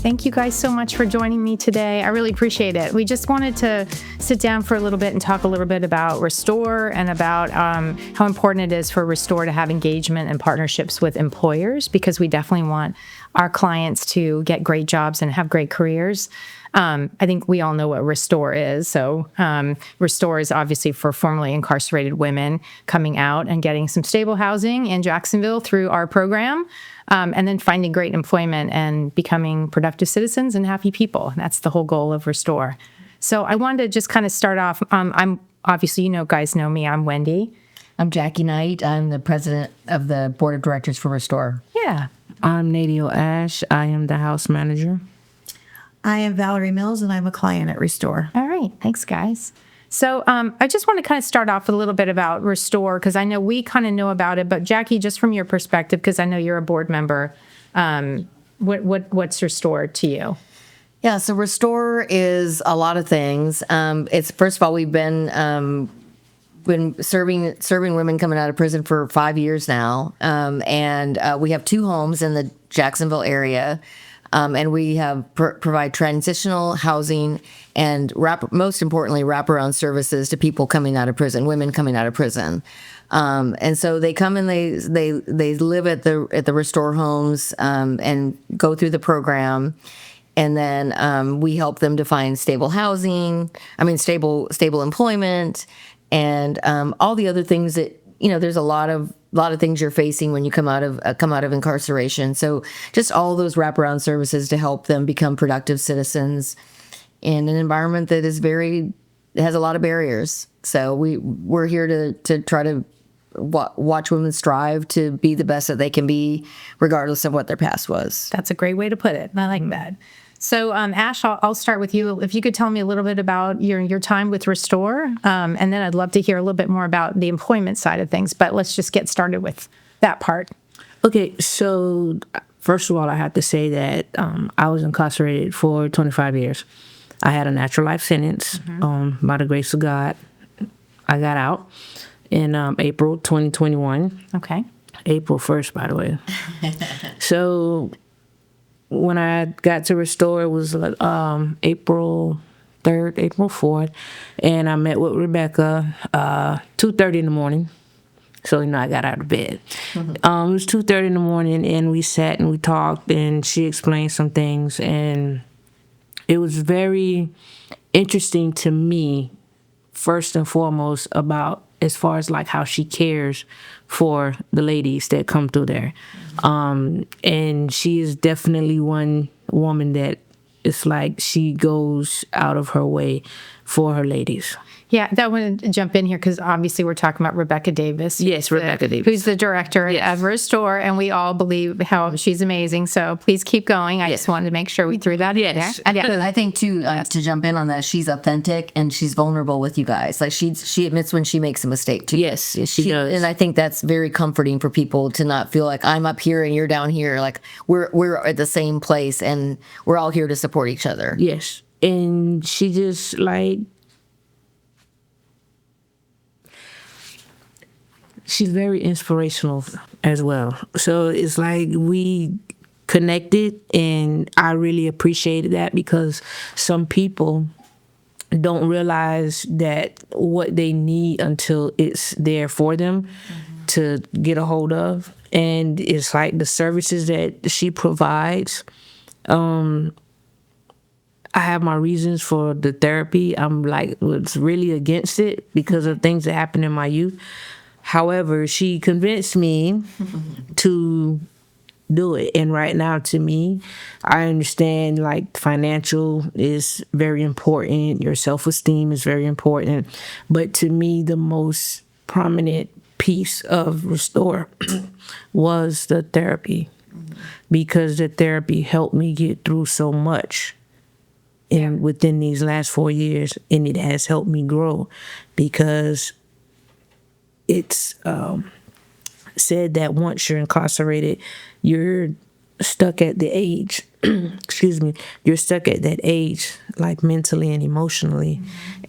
Thank you guys so much for joining me today. I really appreciate it. We just wanted to sit down for a little bit and talk a little bit about R.E.S.T.O.R.E and about how important it is for R.E.S.T.O.R.E to have engagement and partnerships with employers, because we definitely want our clients to get great jobs and have great careers. I think we all know what R.E.S.T.O.R.E is. So R.E.S.T.O.R.E is obviously for formerly incarcerated women coming out and getting some stable housing in Jacksonville through our program, and then finding great employment and becoming productive citizens and happy people. That's the whole goal of R.E.S.T.O.R.E. So I wanted to just kind of start off. I'm obviously, guys know me. I'm Wendy. I'm Jackie Knight. I'm the president of the board of directors for R.E.S.T.O.R.E. Yeah. I'm Nadio Ash. I am the house manager. I am Valerie Mills, and I'm a client at R.E.S.T.O.R.E. All right. Thanks, guys. So I just want to kind of start off with a little bit about R.E.S.T.O.R.E, because I know we kind of know about it. But Jackie, just from your perspective, because I know you're a board member, what's R.E.S.T.O.R.E to you? Yeah, so R.E.S.T.O.R.E is a lot of things. It's first of all, we've been serving women coming out of prison for 5 years now, and we have 2 homes in the Jacksonville area. And we have provide transitional housing and most importantly, wraparound services to people coming out of prison, women coming out of prison. And so they come and they live at the R.E.S.T.O.R.E homes and go through the program. And then we help them to find stable housing, stable employment, and all the other things that, there's a lot of things you're facing when you come out of incarceration. So just all those wraparound services to help them become productive citizens in an environment that has a lot of barriers. So we're here to try to watch women strive to be the best that they can be, regardless of what their past was. That's a great way to put it. I like that. So, Ash, I'll start with you. If you could tell me a little bit about your time with R.E.S.T.O.R.E, and then I'd love to hear a little bit more about the employment side of things. But let's just get started with that part. Okay, so first of all, I have to say that I was incarcerated for 25 years. I had a natural life sentence. By the grace of God, I got out in April 2021. Okay. April 1st, by the way. So when I got to R.E.S.T.O.R.E, it was April 3rd, April 4th, and I met with Rebecca 2:30 in the morning. So, I got out of bed. It was 2:30 in the morning, and we sat and we talked, and she explained some things, and it was very interesting to me, first and foremost, about as far as like how she cares for the ladies that come through there. And she is definitely one woman that it's like she goes out of her way for her ladies. Yeah, I want to jump in here because obviously we're talking about Rebecca Davis. Yes, Rebecca Davis. Who's the director of R.E.S.T.O.R.E, and we all believe how she's amazing. So please keep going. I just wanted to make sure we threw that in there. And I think, too, to jump in on that, she's authentic and she's vulnerable with you guys. Like, she admits when she makes a mistake, too. Yes, she does. And I think that's very comforting for people to not feel like I'm up here and you're down here. Like, we're at the same place and we're all here to support each other. Yes. And she just, like, she's very inspirational as well. So it's like we connected, and I really appreciated that because some people don't realize that what they need until it's there for them to get a hold of. And it's like the services that she provides. I have my reasons for the therapy. I'm like, was really against it because of things that happened in my youth. However, she convinced me to do it. And right now, to me, I understand like financial is very important. Your self-esteem is very important. But to me, the most prominent piece of R.E.S.T.O.R.E was the therapy, because the therapy helped me get through so much. And within these last 4 years, and it has helped me grow, because it's said that once you're incarcerated, you're stuck at the age, excuse me, you're stuck at that age, like mentally and emotionally.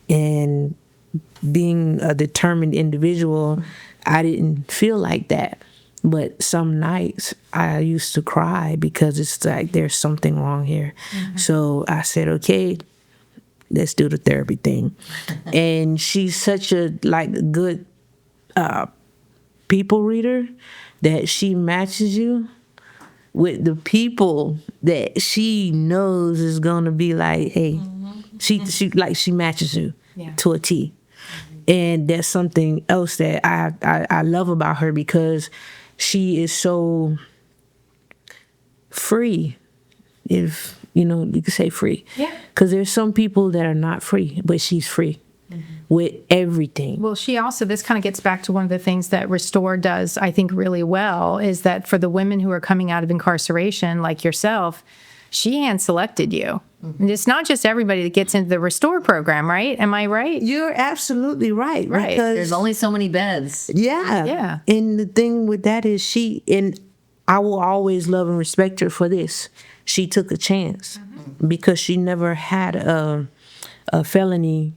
And being a determined individual, I didn't feel like that, But some nights I used to cry because it's like there's something wrong here. So I said, okay, let's do the therapy thing. And she's such a good people reader that she matches you with the people that she knows is gonna be like, hey, she matches you to a T. And that's something else that I love about her, because she is so free, if you could say free. Yeah. Because there's some people that are not free, but she's free with everything. Well, this kind of gets back to one of the things that R.E.S.T.O.R.E does, I think, really well, is that for the women who are coming out of incarceration, like yourself, she hand-selected you. And it's not just everybody that gets into the R.E.S.T.O.R.E program, right? Am I right? You're absolutely right. Right. Because, There's only so many beds. yeah. Yeah. And the thing with that is and I will always love and respect her for this. She took a chance because she never had a felony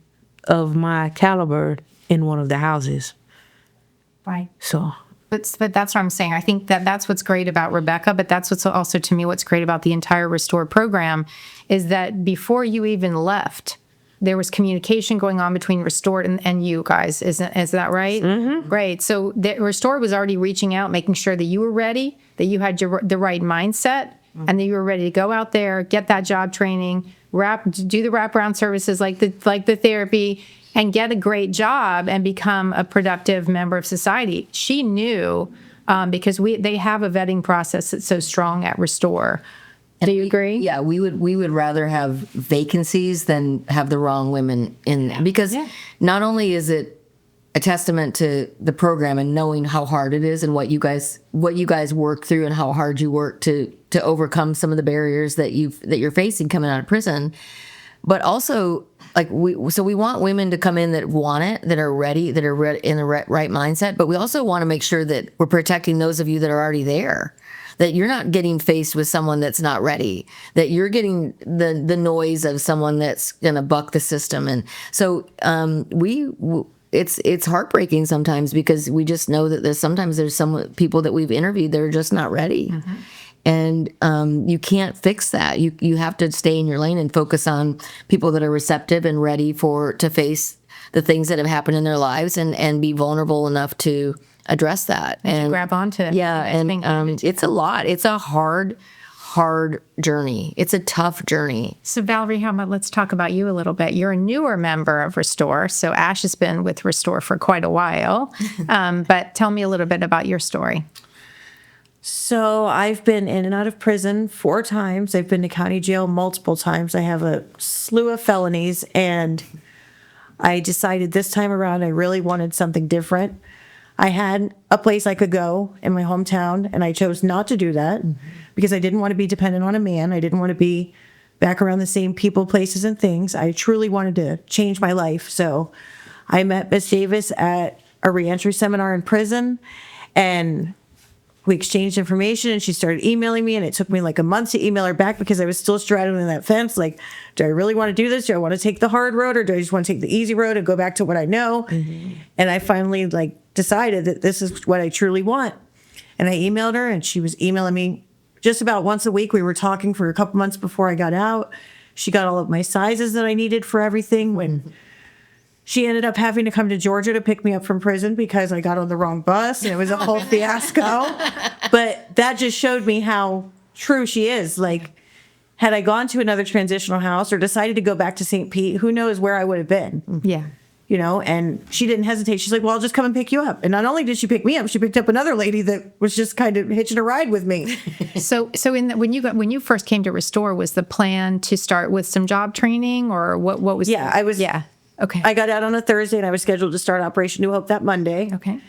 of my caliber in one of the houses. Right. So, But that's what I'm saying. I think that's what's great about Rebecca, but that's what's also, to me, what's great about the entire R.E.S.T.O.R.E program is that before you even left, there was communication going on between R.E.S.T.O.R.E and you guys. Is that right? Mm-hmm. Great. So R.E.S.T.O.R.E was already reaching out, making sure that you were ready, that you had the right mindset, and that you were ready to go out there, get that job training, do the wraparound services like the therapy, and get a great job and become a productive member of society. She knew, because they have a vetting process that's so strong at R.E.S.T.O.R.E. Do you agree? Yeah, we would rather have vacancies than have the wrong women in, because not only is it a testament to the program and knowing how hard it is and what you guys work through and how hard you work to overcome some of the barriers that you're facing coming out of prison, but also we want women to come in that want it, that are ready, that are in the right mindset, but we also want to make sure that we're protecting those of you that are already there, that you're not getting faced with someone that's not ready, that you're getting the noise of someone that's going to buck the system. And so it's heartbreaking sometimes, because we just know that there's some people that we've interviewed that are just not ready. And you can't fix that. You have to stay in your lane and focus on people that are receptive and ready to face the things that have happened in their lives and be vulnerable enough to address that and grab onto it. Yeah, and it's a lot. It's a hard journey. It's a tough journey. So Valerie, let's talk about you a little bit. You're a newer member of R.E.S.T.O.R.E. So Ash has been with R.E.S.T.O.R.E for quite a while. But tell me a little bit about your story. So I've been in and out of prison 4 times. I've been to county jail multiple times. I have a slew of felonies, and I decided this time around I really wanted something different. I had a place I could go in my hometown, and I chose not to do that because I didn't want to be dependent on a man. I didn't want to be back around the same people, places, and things. I truly wanted to change my life. So I met Miss Davis at a reentry seminar in prison, and we exchanged information, and she started emailing me, and it took me like a month to email her back because I was still straddling that fence. Like, do I really want to do this? Do I want to take the hard road, or do I just want to take the easy road and go back to what I know? And I finally decided that this is what I truly want. And I emailed her, and she was emailing me just about once a week. We were talking for a couple months before I got out. She got all of my sizes that I needed for everything. When she ended up having to come to Georgia to pick me up from prison because I got on the wrong bus, and it was a whole fiasco. But that just showed me how true she is. Had I gone to another transitional house or decided to go back to St. Pete, who knows where I would have been. Yeah. And she didn't hesitate. She's like, well, I'll just come and pick you up. And not only did she pick me up, she picked up another lady that was just kind of hitching a ride with me. So when you first came to R.E.S.T.O.R.E, was the plan to start with some job training, or what was? Yeah, I was. Yeah. Okay. I got out on a Thursday, and I was scheduled to start Operation New Hope that Monday. Okay.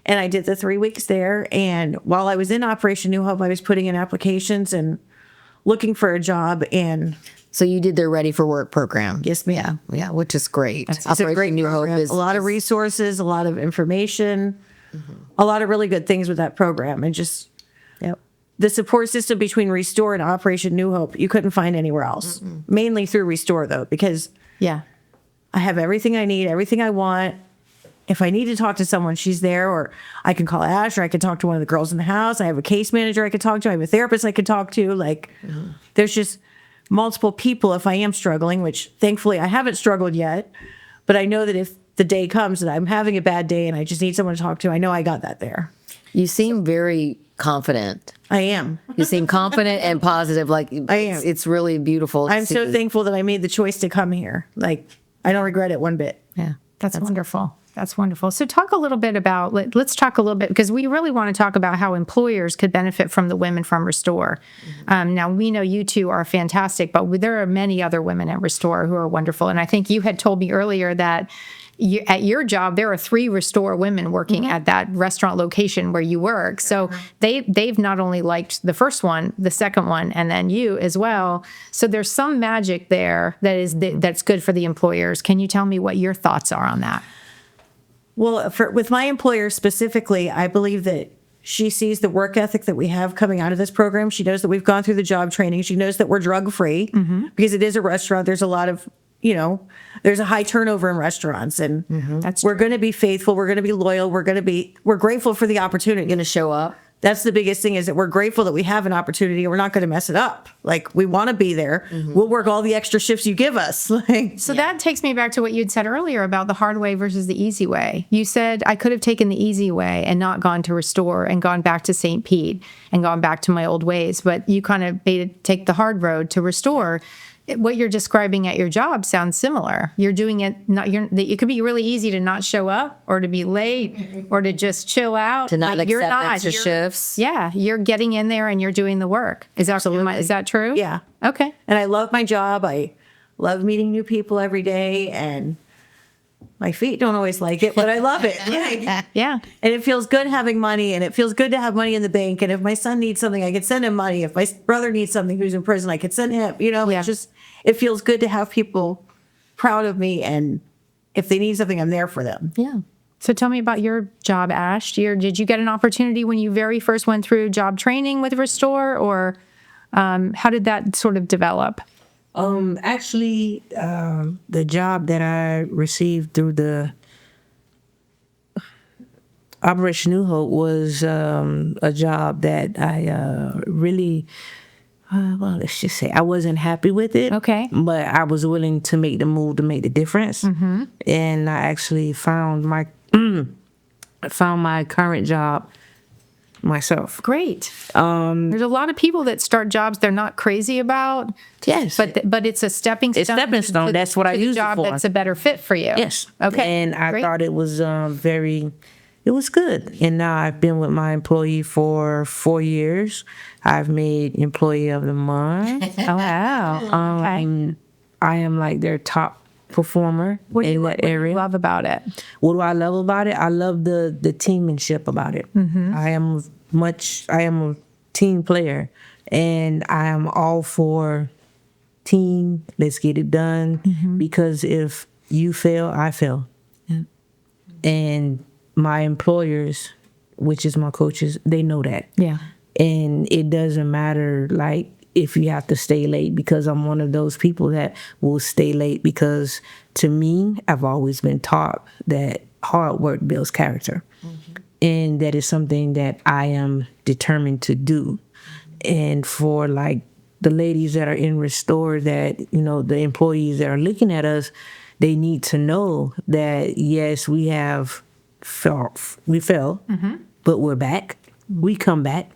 And I did the 3 weeks there. And while I was in Operation New Hope, I was putting in applications and looking for a job. And So you did their Ready for Work program. yes, ma'am. Yeah, which is great. It's a great New Hope program. is A lot of resources, a lot of information, a lot of really good things with that program. And just the support system between R.E.S.T.O.R.E and Operation New Hope, you couldn't find anywhere else. Mainly through R.E.S.T.O.R.E, though, because Yeah. I have everything I need, everything I want, if I need to talk to someone, she's there, or I can call Ash, or I can talk to one of the girls in the house. I have a case manager I could talk to. I have a therapist I could talk to. Like, there's just multiple people if I am struggling, which thankfully I haven't struggled yet. But I know that if the day comes that I'm having a bad day and I just need someone to talk to, I know I got that there. You seem very confident. I am. You seem confident and positive. Like, I am. It's really beautiful. to I'm so see. thankful that I made the choice to come here. Like, I don't regret it one bit. Yeah. That's wonderful. That's wonderful. So talk a little bit about, let's talk a little bit, because we really want to talk about how employers could benefit from the women from Restore. Now, we know you two are fantastic, but there are many other women at Restore who are wonderful. And I think you had told me earlier that at your job, there are 3 Restore women working at that restaurant location where you work. So they've not only liked the first one, the second one, and then you as well. So there's some magic there that's good for the employers. Can you tell me what your thoughts are on that? Well, with my employer specifically, I believe that she sees the work ethic that we have coming out of this program. She knows that we've gone through the job training. She knows that we're drug-free because it is a restaurant. There's a lot of, there's a high turnover in restaurants, and we're going to be faithful. We're going to be loyal. We're grateful for the opportunity. Going to show up. That's the biggest thing, is that we're grateful that we have an opportunity and we're not going to mess it up. Like, we want to be there. We'll work all the extra shifts you give us. So that takes me back to what you'd said earlier about the hard way versus the easy way. You said I could have taken the easy way and not gone to Restore and gone back to St. Pete and gone back to my old ways, but you kind of made it take the hard road to Restore. What you're describing at your job sounds similar. You're doing it it could be really easy to not show up, or to be late, or to just chill out. To not Like, accept extra shifts. Yeah, you're getting in there and you're doing the work. Is that true? Yeah. Okay. And I love my job. I love meeting new people every day, and my feet don't always like it, but I love it. Yeah. And it feels good having money, and it feels good to have money in the bank. And if my son needs something, I can send him money. If my brother needs something who's in prison, I could send him. It feels good to have people proud of me, and if they need something, I'm there for them. Yeah. So tell me about your job, Ash. Did you get an opportunity when you very first went through job training with Restore, or how did that sort of develop? Actually, the job that I received through the Operation New Hope was a job that I really, let's just say I wasn't happy with it. Okay. But I was willing to make the move to make the difference. And I actually found my current job myself. Great. There's a lot of people that start jobs they're not crazy about. Yes. But it's a stepping stone. It's stepping stone. That's what I to the use it job for. that's a better fit for you. Yes. Okay. And I Great. thought it was it was good. And now I've been with my employee for 4 years. I've made Employee of the Month. Oh, wow. Okay. I am like their top performer in that area. Love about it. What do I love about it? I love the teammanship about it. I am a team player, and I am all for team. Let's get it done. Because if you fail, I fail. And my employers, which is my coaches, they know that. Yeah. And it doesn't matter, like, if you have to stay late, because I'm one of those people that will stay late, because to me, I've always been taught that hard work builds character. And that is something that I am determined to do. And for like the ladies that are in Restore, that, the employees that are looking at us, they need to know that, yes, we fell, but we're back. We come back,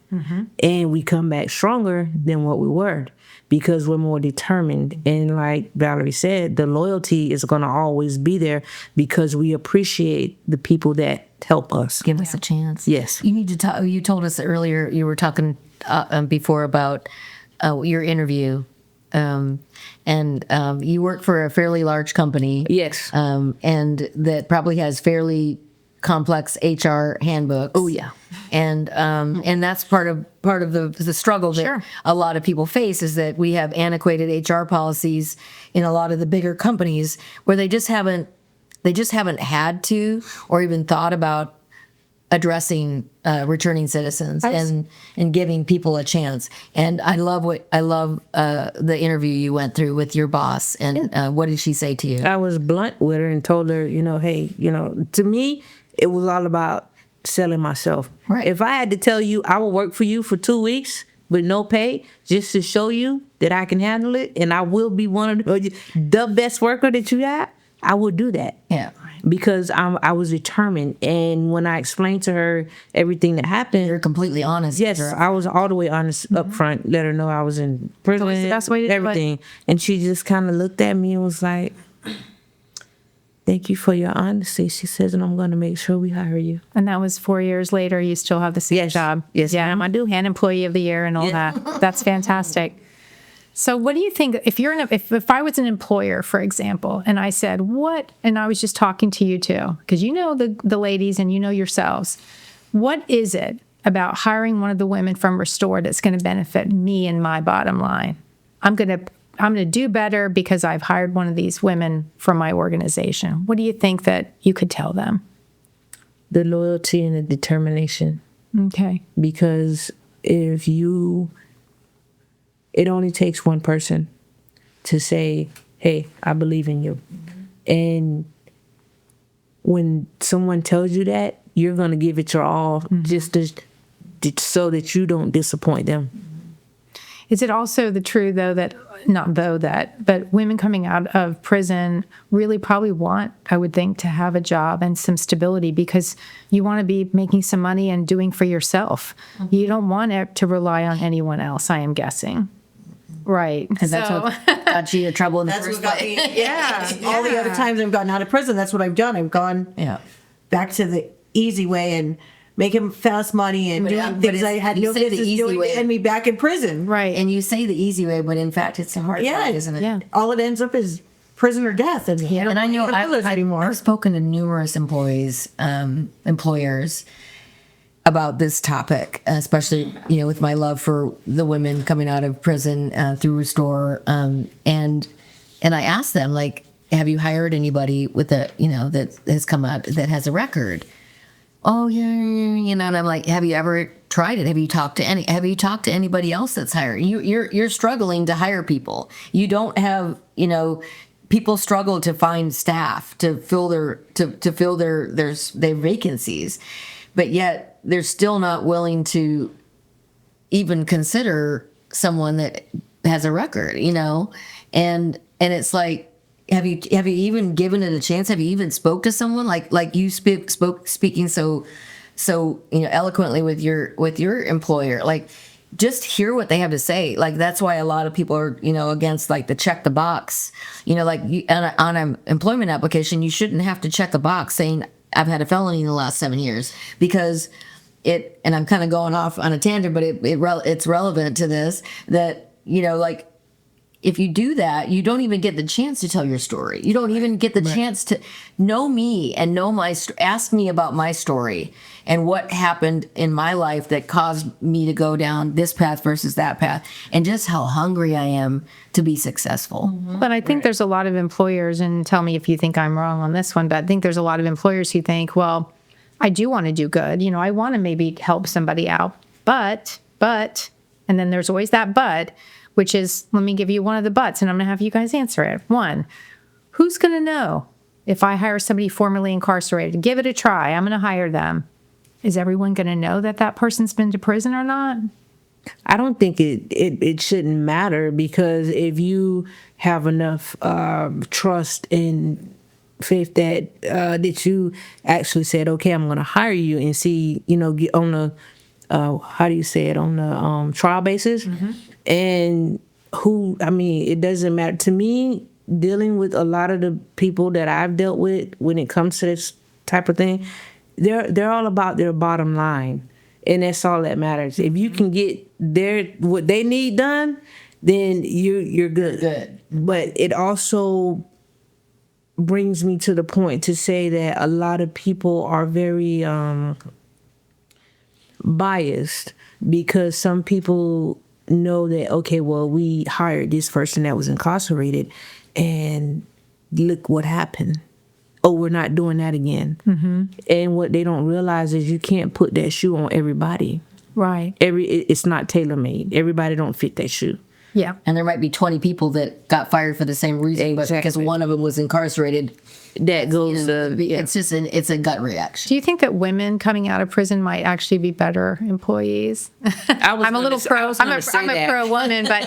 and we come back stronger than what we were, because we're more determined. And like Valerie said, the loyalty is going to always be there, because we appreciate the people that help us. Give us a chance. Yes. You need to talk. You told us earlier, you were talking before about your interview. And you work for a fairly large company. Yes. And that probably has fairly complex HR handbooks. Oh yeah. And that's part of the struggle that Sure. a lot of people face, is that we have antiquated HR policies in a lot of the bigger companies where they just haven't had to, or even thought about addressing returning citizens and giving people a chance. And I love the interview you went through with your boss. And what did she say to you? I was blunt with her and told her, hey, to me, it was all about selling myself. Right. If I had to tell you I will work for you for 2 weeks with no pay just to show you that I can handle it and I will be one of the best worker that you have, I would do that. Yeah. Because I was determined. And when I explained to her everything that happened, You're completely honest. yes, with her. I was all the way honest up front, let her know I was in prison, always the best way to do it. everything. And she just kind of looked at me and was like, thank you for your honesty. She says, and I'm going to make sure we hire you. And that was 4 years later. You still have the same job. Yes, Yeah, ma'am, I do. and Employee of the Year and all that. That's fantastic. So what do you think if you're if I was an employer, for example, and I said, and I was just talking to you too, because the ladies and yourselves, what is it about hiring one of the women from R.E.S.T.O.R.E that's going to benefit me and my bottom line? I'm going to do better because I've hired one of these women from my organization. What do you think that you could tell them? The loyalty and the determination. Okay. Because it only takes one person to say, hey, I believe in you. And when someone tells you that, you're going to give it your all just so that you don't disappoint them. Is it also true, though, but women coming out of prison really probably want, I would think, to have a job and some stability because you want to be making some money and doing for yourself. You don't want to rely on anyone else, I am guessing. Right. Because that's what got you in trouble in the first place. All the other times I've gotten out of prison, that's what I've done. I've gone back to the easy way and making fast money and doing things I had no business doing and me back in prison. Right. And you say the easy way, but in fact, it's a hard way, isn't it? Yeah. All it ends up is prison or death. And I know anymore. I've spoken to numerous employers about this topic, especially with my love for the women coming out of prison through R.E.S.T.O.R.E, and I asked them, like, have you hired anybody with that has come out that has a record? Oh yeah, and I'm like, have you ever tried it? Have you talked to anybody else that's hired? You're struggling to hire people. You don't have people struggle to find staff to fill their vacancies, but yet they're still not willing to even consider someone that has a record, and it's like, have you even given it a chance? Have you even spoke to someone like you speaking so eloquently with your employer? Like, just hear what they have to say. Like, that's why a lot of people are against like the check the box. Like on an employment application, you shouldn't have to check a box saying I've had a felony in the last 7 years, because and I'm kind of going off on a tangent, but it's relevant to this, that like, if you do that, you don't even get the chance to tell your story. You don't even get the chance to know me and ask me about my story and what happened in my life that caused me to go down this path versus that path, and just how hungry I am to be successful. But I think there's a lot of employers, and tell me if you think I'm wrong on this one, but I think there's a lot of employers who think, well, I do want to do good. I want to maybe help somebody out, but, and then there's always that but, which is, let me give you one of the buts, and I'm going to have you guys answer it. One, who's going to know if I hire somebody formerly incarcerated? Give it a try. I'm going to hire them. Is everyone going to know that person's been to prison or not? I don't think it shouldn't matter, because if you have enough trust and faith that you actually said, okay, I'm going to hire you, and see, get on the how do you say it, on the trial basis. And it doesn't matter to me. Dealing with a lot of the people that I've dealt with when it comes to this type of thing, they're all about their bottom line, and that's all that matters. If you can get what they need done, then you're good. But it also brings me to the point to say that a lot of people are very biased, because some people know that, okay, well, we hired this person that was incarcerated and look what happened. oh, we're not doing that again. And what they don't realize is you can't put that shoe on everybody. Right. It's not tailor made. Everybody don't fit that shoe. Yeah. And there might be 20 people that got fired for the same reason, but because Exactly. one of them was incarcerated, That goes it's just it's a gut reaction. Do you think that women coming out of prison might actually be better employees? I'm a little pro. I'm a pro woman, but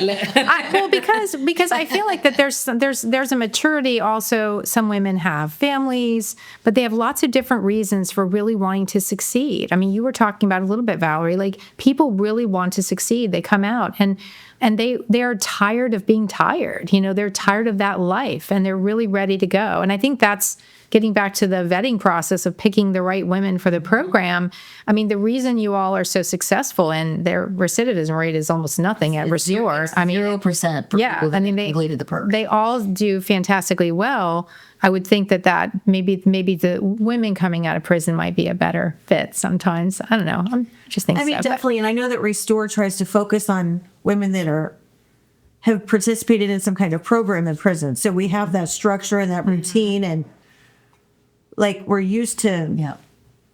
because I feel like that there's a maturity. Also, some women have families, but they have lots of different reasons for really wanting to succeed. I mean, you were talking about a little bit, Valerie. Like people really want to succeed. They come out and they are tired of being tired. You know, they're tired of that life and they're really ready to go. And I think that's getting back to the vetting process of picking the right women for the program. I mean, the reason you all are so successful and their recidivism rate is almost nothing at Restore. I mean, 0% for people that completed the program. they all do fantastically well. I would think that maybe the women coming out of prison might be a better fit sometimes. I don't know. I'm just thinking. I mean, definitely. And I know that Restore tries to focus on women that have participated in some kind of program in prison. So we have that structure and that routine, and like we're used to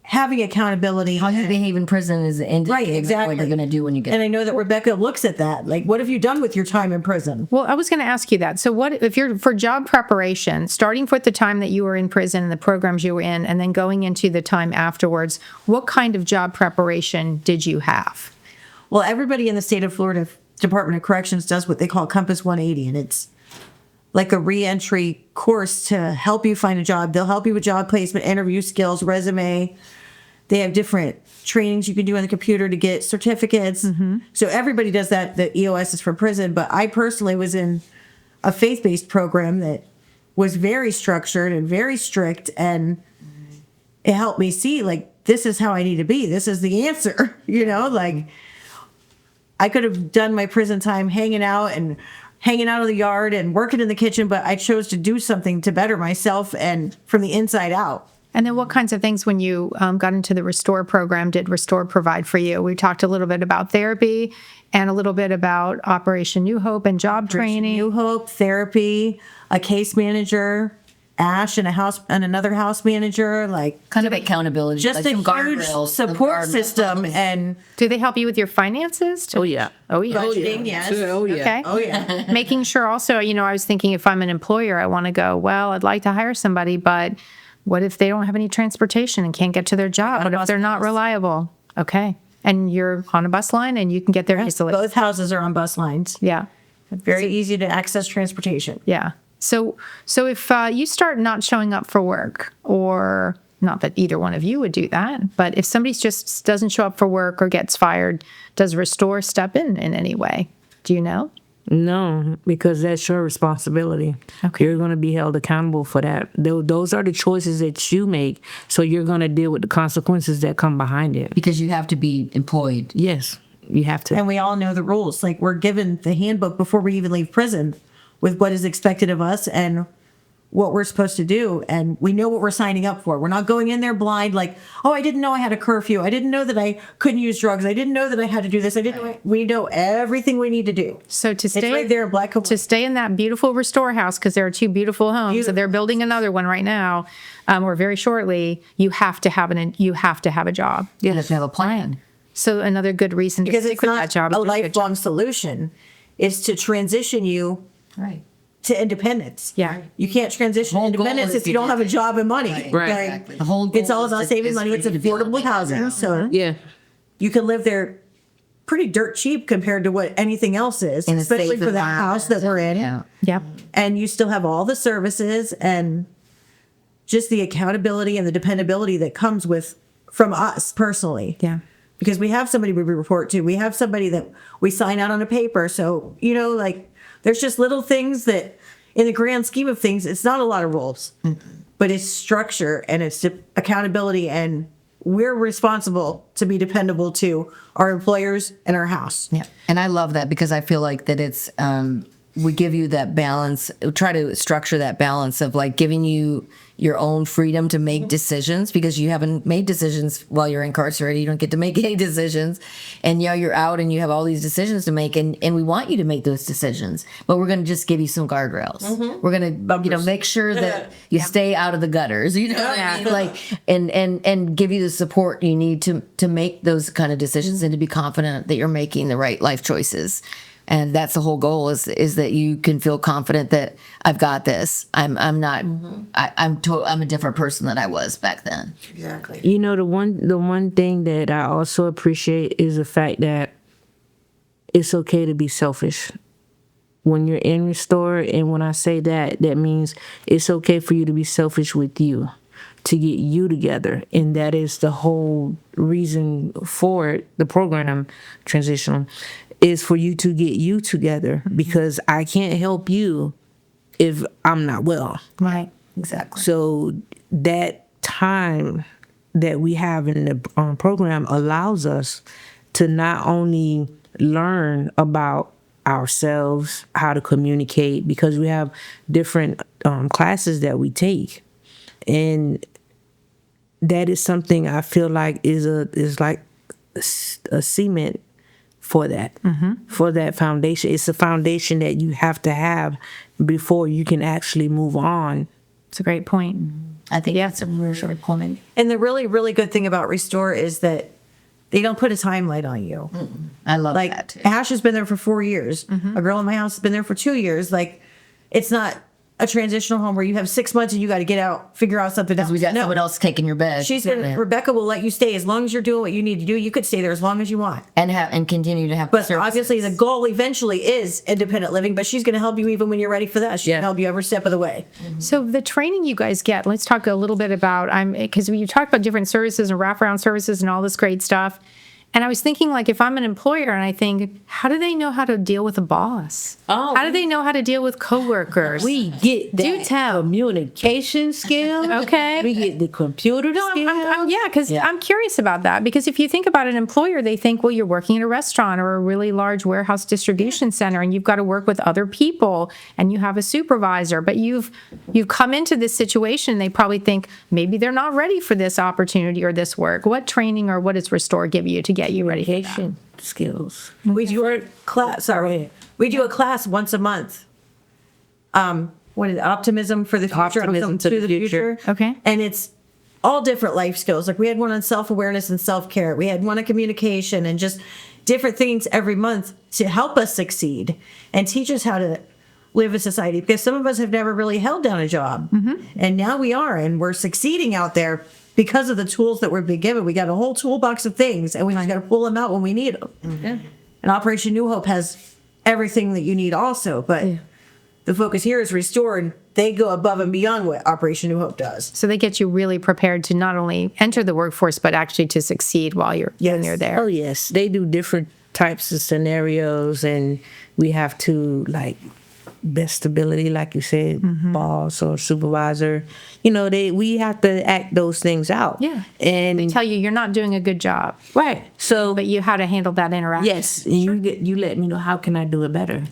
having accountability. How you behave in prison is indicative Right, exactly. of what you're going to do when you get. And I know that Rebecca looks at that. Like, what have you done with your time in prison? Well, I was going to ask you that. So what if you're for job preparation, starting with the time that you were in prison and the programs you were in, and then going into the time afterwards, what kind of job preparation did you have? Well, everybody in the state of Florida Department of Corrections does what they call Compass 180, and it's like a reentry course to help you find a job. They'll help you with job placement, interview skills, resume. They have different trainings you can do on the computer to get certificates. So everybody does that. The EOS is for prison, but I personally was in a faith-based program that was very structured and very strict, and it helped me see, like, this is how I need to be. This is the answer, you know, like I could have done my prison time hanging out in the yard and working in the kitchen, but I chose to do something to better myself and from the inside out. And then what kinds of things when you got into the Restore program did Restore provide for you? We talked a little bit about therapy and a little bit about Operation New Hope and job training. New Hope, therapy, a case manager, Ash and another house manager, like kind of accountability, just like a some huge guardrails, support system. And Do they help you with your finances? Oh yeah. budgeting, yes. Oh yeah. Okay. Oh, yeah. Making sure also, you know, I was thinking if I'm an employer, I want to go, well, I'd like to hire somebody, but what if they don't have any transportation and can't get to their job? What if they're not reliable? Okay. And you're on a bus line and you can get there easily. Both houses are on bus lines. Yeah. Very easy to access transportation. Yeah. So if you start not showing up for work, or not that either one of you would do that, but if somebody just doesn't show up for work or gets fired, does Restore step in any way? Do you know? No, because that's your responsibility. Okay. You're going to be held accountable for that. Those are the choices that you make. So you're going to deal with the consequences that come behind it. because you have to be employed. Yes, you have to. And we all know the rules. Like, we're given the handbook before we even leave prison with what is expected of us and what we're supposed to do. And we know what we're signing up for. We're not going in there blind like, oh, I didn't know I had a curfew. I didn't know that I couldn't use drugs. I didn't know that I had to do this. We know everything we need to do. So to It's stay right there in black and to white. stay in that beautiful Restore house, because there are two beautiful homes, and they're building another one right now, or very shortly. You have to have a job. You have to have a plan. So another good reason to Because stick it's with not that job. a is to do good job. lifelong solution. It's to transition you Right. to independence. Yeah. You can't transition to whole goal independence is if you don't have a job and money. Right. Right. Like, Exactly. The whole it's goal all is about to- saving is money. for It's you to be affordable like housing. that. So Yeah. you can live there pretty dirt cheap compared to what anything else is, In a especially safe for the environment. house that we're in. Yeah. Yep. And you still have all the services and just the accountability and the dependability that comes with from us personally. Yeah. Because we have somebody we report to. We have somebody that we sign out on a paper. So, you know, like there's just little things that in the grand scheme of things, it's not a lot of rules, but it's structure and it's accountability. And we're responsible to be dependable to our employers and our house. Yeah. And I love that because I feel like that it's we give you that balance, try to structure that balance of like giving you your own freedom to make decisions, because you haven't made decisions while you're incarcerated. You don't get to make any decisions. And yeah, you're out and you have all these decisions to make, and we want you to make those decisions, but we're going to just give you some guardrails. We're going to, make sure that you stay out of the gutters, what I mean? Like, and give you the support you need to make those kind of decisions and to be confident that you're making the right life choices. And that's the whole goal, is that you can feel confident that I've got this. I'm not. I'm a different person than I was back then. Exactly. The one thing that I also appreciate is the fact that it's okay to be selfish when you're in Restore. And when I say that, that means it's okay for you to be selfish with you, to get you together. And that is the whole reason for the program, Transitional, is for you to get you together, because I can't help you if I'm not well. Right. Exactly. So that time that we have in the program allows us to not only learn about ourselves, how to communicate, because we have different classes that we take. And that is something I feel like is like a cement for that, for that foundation. It's a foundation that you have to have before you can actually move on. It's a great point. I think that's a really good point. And the really, really good thing about Restore is that they don't put a timeline on you. I love Like, that too. Ash has been there for 4 years. A girl in my house has been there for 2 years. Like, it's not a transitional home where you have 6 months and you got to get out, figure out something else. We got someone else taking your bed. Rebecca will let you stay as long as you're doing what you need to do. You could stay there as long as you want. and continue to have. But services. obviously, the goal eventually is independent living. But she's going to help you even when you're ready for that. She can help you every step of the way. So the training you guys get, let's talk a little bit about, because you talk about different services and wraparound services and all this great stuff. And I was thinking, like, if I'm an employer and I think, how do they know how to deal with a boss? Oh, how do they know how to deal with coworkers? We get that Do tell. communication skill. Okay. We get the computer skill. Because I'm curious about that. Because if you think about an employer, they think, well, you're working in a restaurant or a really large warehouse distribution center, and you've got to work with other people, and you have a supervisor. But you've come into this situation, they probably think maybe they're not ready for this opportunity or this work. What training or what does Restore give you to get you ready for that? Communication skills. We do a class. Sorry, we do a class once a month. What is it? Optimism for the future? Optimism to the future. Okay. And it's all different life skills. Like, we had one on self-awareness and self-care. We had one on communication, and just different things every month to help us succeed and teach us how to live in society. Because some of us have never really held down a job, and now we are, and we're succeeding out there because of the tools that we're being given. We got a whole toolbox of things, and we just got to pull them out when we need them. And Operation New Hope has everything that you need also, but the focus here is Restore, and they go above and beyond what Operation New Hope does. So they get you really prepared to not only enter the workforce, but actually to succeed while you're when you're there. Oh, yes. They do different types of scenarios, and we have to, like, best ability, like you said, boss or supervisor. We have to act those things out. Yeah. And They tell you you're not doing a good job, right. So but you how to handle that interaction. yes, and you let me know how can I do it better.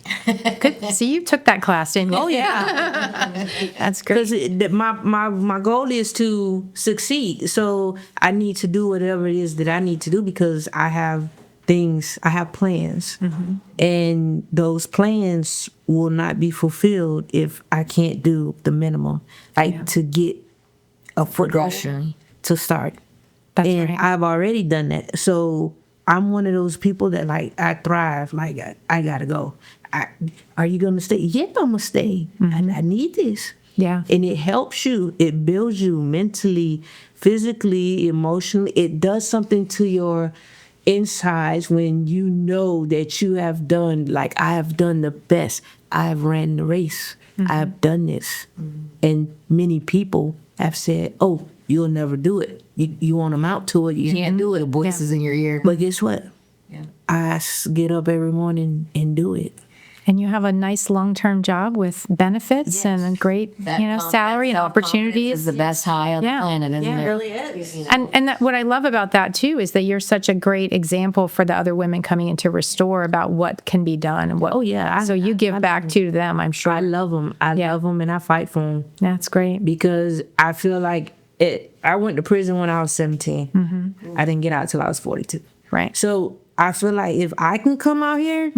Good. So you took that class, didn't you? Oh yeah. That's great. Because my goal is to succeed. So I need to do whatever it is that I need to do, because I have plans. And those plans will not be fulfilled if I can't do the minimum, like to get a Progression. to start. That's And right. I've already done that. So I'm one of those people that, like, I thrive. Like, I gotta go. Are you gonna stay? Yeah, I'm gonna stay. I need this. Yeah. And it helps you. It builds you mentally, physically, emotionally. It does something to your insides when you know that you have done, like, I have done the best. I have ran the race. I have done this. And many people have said, oh, you'll never do it. You won't amount to it. You can't do it. The voices in your ear. But guess what? Yeah. I get up every morning and do it. And you have a nice long-term job with benefits and a great, salary and opportunities. Is the best high on the planet, isn't it? It really is. And what I love about that too is that you're such a great example for the other women coming into Restore about what can be done and what. Oh, yeah. So you give back to them, I'm sure. I love them. I love them, and I fight for them That's great. because I feel like I went to prison when I was 17. I didn't get out till I was 42. Right. So I feel like if I can come out here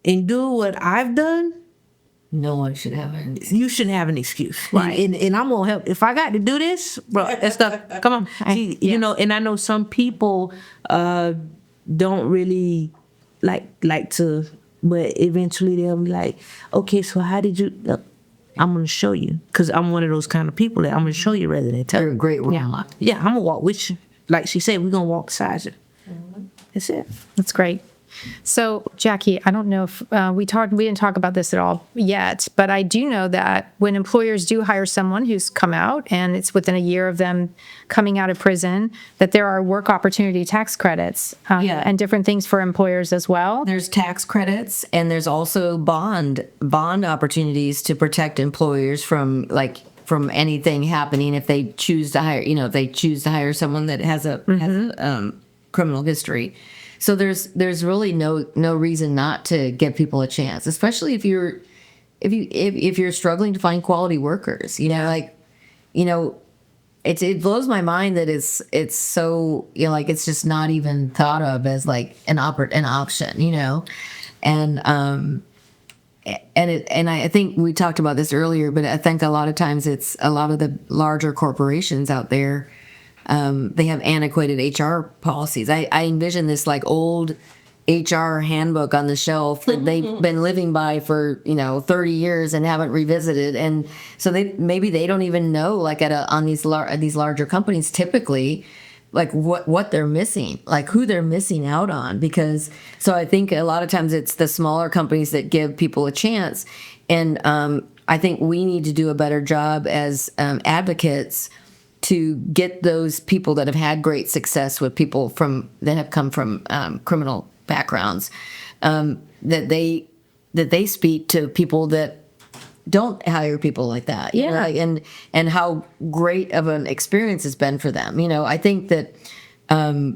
and do what I've done, No one should have it. you shouldn't have an excuse. Right. And I'm gonna help. If I got to do this, bro, that's stuff. Come on. See, you know, and I know some people don't really like to, but eventually they'll be like, okay, so how did you? I'm gonna show you, because I'm one of those kind of people that I'm gonna show you rather than tell You're you. a great role model. Yeah, I'm gonna walk with you. Like she said, we're gonna walk beside you. That's it. That's great. So, Jackie, I don't know if we didn't talk about this at all yet, but I do know that when employers do hire someone who's come out and it's within a year of them coming out of prison, that there are work opportunity tax credits and different things for employers as well. There's tax credits, and there's also bond opportunities to protect employers from anything happening if they choose to hire someone that has a criminal history. So there's really no reason not to give people a chance, especially if you're struggling to find quality workers. It blows my mind that it's so it's just not even thought of as like an option. And I think we talked about this earlier, but I think a lot of times it's a lot of the larger corporations out there. They have antiquated HR policies. I envision this like old HR handbook on the shelf that they've been living by for 30 years and haven't revisited, and so they don't even know on these larger companies typically like what they're missing, like who they're missing out on, because so I think a lot of times it's the smaller companies that give people a chance, and I think we need to do a better job as advocates to get those people that have had great success with people that have come from criminal backgrounds, that they speak to people that don't hire people like that. And how great of an experience it's been for them. I think that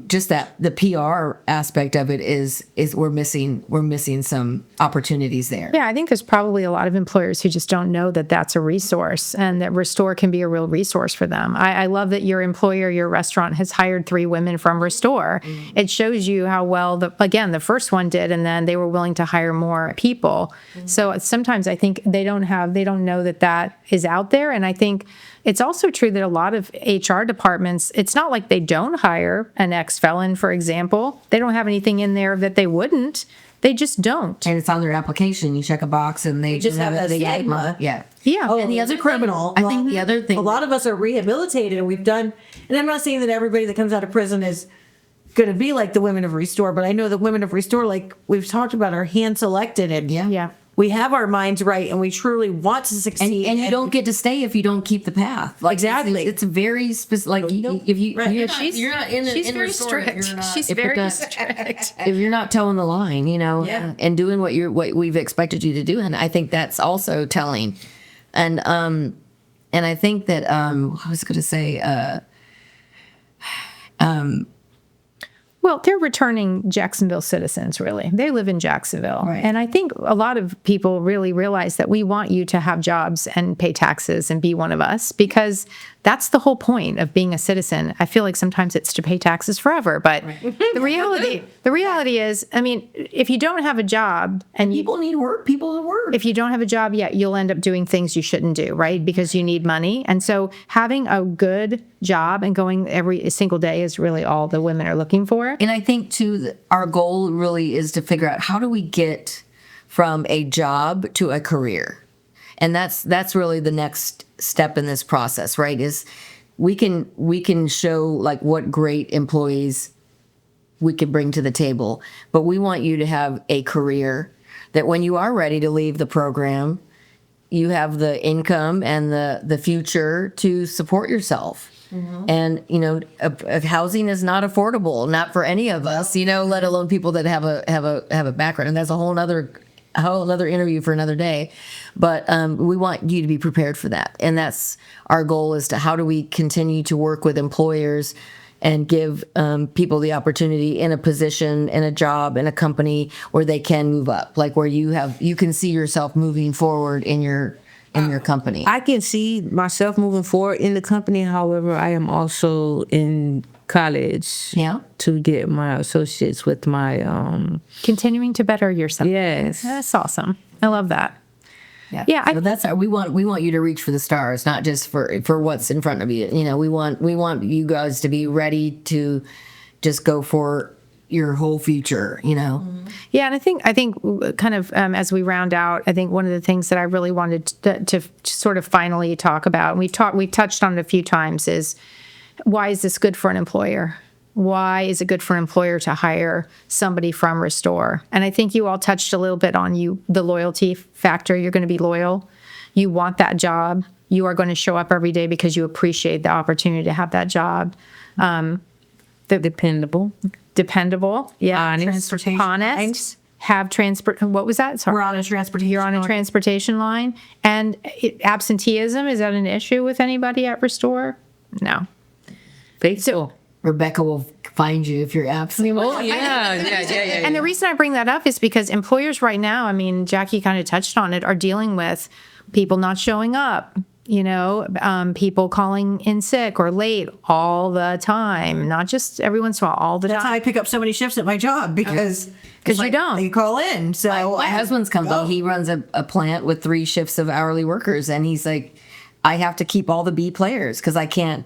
just that the PR aspect of it is we're missing some opportunities there. Yeah, I think there's probably a lot of employers who just don't know that that's a resource and that Restore can be a real resource for them. I love that your employer, your restaurant, has hired 3 women from Restore. It shows you how well the first one did, and then they were willing to hire more people. So sometimes I think they don't know that is out there, and I think it's also true that a lot of HR departments, it's not like they don't hire an ex-felon, for example. They don't have anything in there that they wouldn't. They just don't. And it's on their application. You check a box and they just have that stigma. Yeah. Yeah. Oh, And the other criminal. I think the other thing. A lot of us are rehabilitated, and we've done. And I'm not saying that everybody that comes out of prison is going to be like the women of Restore, but I know the women of Restore, like we've talked about, are hand selected, and Yeah. we have our minds right, and we truly want to succeed. And you don't get to stay if you don't keep the path. Like Exactly. It's very specific. Like if you, Right. you're not in She's in very Restore, strict. you're not- She's if it very does- strict. If you're not towing the line, Yeah. and doing what we've expected you to do, and I think that's also telling. And I think that I was going to say. Well, they're returning Jacksonville citizens, really. They live in Jacksonville. Right. And I think a lot of people really realize that we want you to have jobs and pay taxes and be one of us, because that's the whole point of being a citizen. I feel like sometimes it's to pay taxes forever, but the reality is, I mean, if you don't have a job and People need work. People need work. if you don't have a job yet, you'll end up doing things you shouldn't do, right? Because you need money. And so having a good job and going every single day is really all the women are looking for. And I think too, that our goal really is to figure out how do we get from a job to a career, and that's really the next step in this process, right? Is we can show like what great employees we can bring to the table, but we want you to have a career that when you are ready to leave the program, you have the income and the future to support yourself. And housing is not affordable, not for any of us, let alone people that have a background. And that's a whole other a whole another interview for another day. But we want you to be prepared for that. And that's our goal, is to how do we continue to work with employers and give people the opportunity in a position, in a job, in a company where they can move up, like where you can see yourself moving forward in your company. I can see myself moving forward in the company. However, I am also in college to get my associates with my Continuing to better yourself. yes. That's awesome. I love that. Yeah, so that's we want you to reach for the stars, not just for what's in front of you. You know, we want you guys to be ready to just go for your whole future. You know. Yeah, and I think kind of as we round out, I think one of the things that I really wanted to sort of finally talk about, and we've touched on it a few times, is why is this good for an employer? Why is it good for an employer to hire somebody from R.E.S.T.O.R.E? And I think you all touched a little bit on the loyalty factor. You're going to be loyal. You want that job. You are going to show up every day because you appreciate the opportunity to have that job. Dependable. Yeah. Transportation. Honest. Have transport. What was that? Sorry. We're on a transportation. You're on a transportation line. And absenteeism, is that an issue with anybody at R.E.S.T.O.R.E? No. Faithful. Rebecca will find you if you're absent. Oh yeah. And the reason I bring that up is because employers right now, I mean, Jackie kind of touched on it, are dealing with people not showing up, people calling in sick or late all the time, not just every once in a while, all the That's how time. I pick up so many shifts at my job, because you don't. You call in. So My husband's though. He runs a plant with 3 shifts of hourly workers, and he's like, I have to keep all the B players because I can't.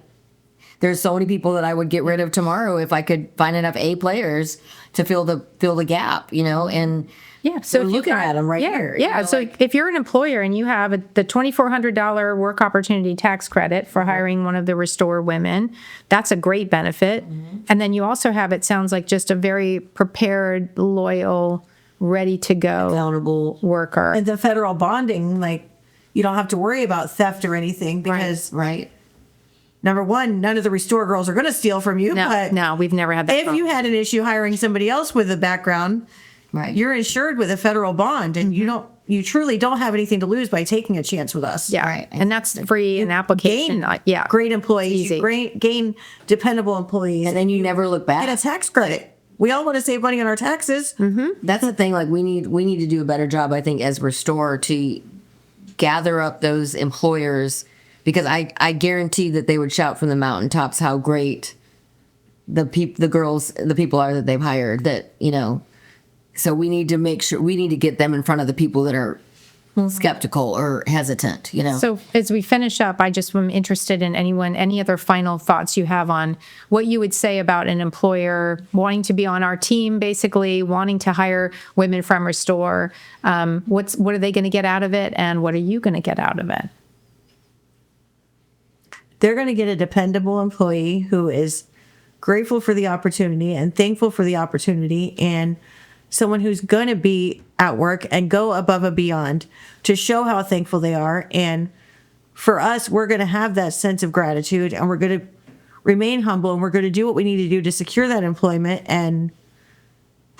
There's so many people that I would get rid of tomorrow if I could find enough A players to fill the gap, and So we're if looking at them here. Yeah. So if you're an employer and you have the $2,400 work opportunity tax credit for hiring one of the R.E.S.T.O.R.E women, that's a great benefit. And then you also have, it sounds like, just a very prepared, loyal, ready to go, accountable worker. and the federal bonding, like, you don't have to worry about theft or anything, because Right. number one, none of the R.E.S.T.O.R.E girls are going to steal from you. But No, we've never had that. if you had an issue hiring somebody else with a background, Right. you're insured with a federal bond, and you truly don't have anything to lose by taking a chance with us. Yeah, Right. and that's free an application. Gain great employees. Easy. You gain dependable employees, And then you never look back. get a tax credit. We all want to save money on our taxes. That's the thing. Like we need to do a better job, I think, as R.E.S.T.O.R.E to gather up those employers, because I guarantee that they would shout from the mountaintops how great the people are that they've hired. So we need to make sure we need to get them in front of the people that are skeptical or hesitant. So as we finish up, I just am interested in any other final thoughts you have on what you would say about an employer wanting to be on our team, basically wanting to hire women from R.E.S.T.O.R.E. What are they going to get out of it, and what are you going to get out of it? They're going to get a dependable employee who is grateful for the opportunity and thankful for the opportunity, and someone who's going to be at work and go above and beyond to show how thankful they are. And for us, we're going to have that sense of gratitude, and we're going to remain humble, and we're going to do what we need to do to secure that employment, and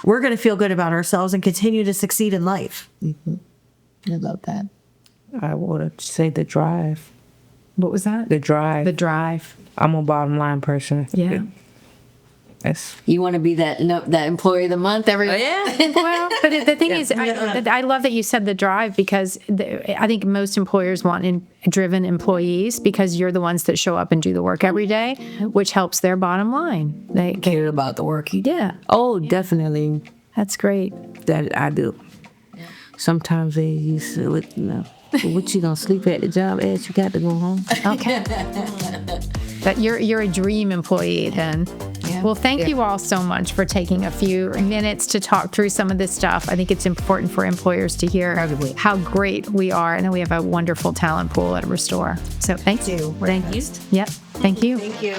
we're going to feel good about ourselves and continue to succeed in life. I love that. I would say the drive. What was that? The drive. The drive. I'm a bottom line person. Yeah. Yes. You want to be that employee of the month every Well, but the thing is, I love that you said the drive, because I think most employers want driven employees, because you're the ones that show up and do the work every day, which helps their bottom line. They care about the work you do. Yeah, Oh, definitely. that's great. That I do. Sometimes they used to, what you gonna sleep at the job as you got to go home? Okay. That you're a dream employee then. Yeah. Well, thank you all so much for taking a few minutes to talk through some of this stuff. I think it's important for employers to hear how great we are, and that we have a wonderful talent pool at R.E.S.T.O.R.E. So thank you. Thank you. Yep. Thank you. Thank you.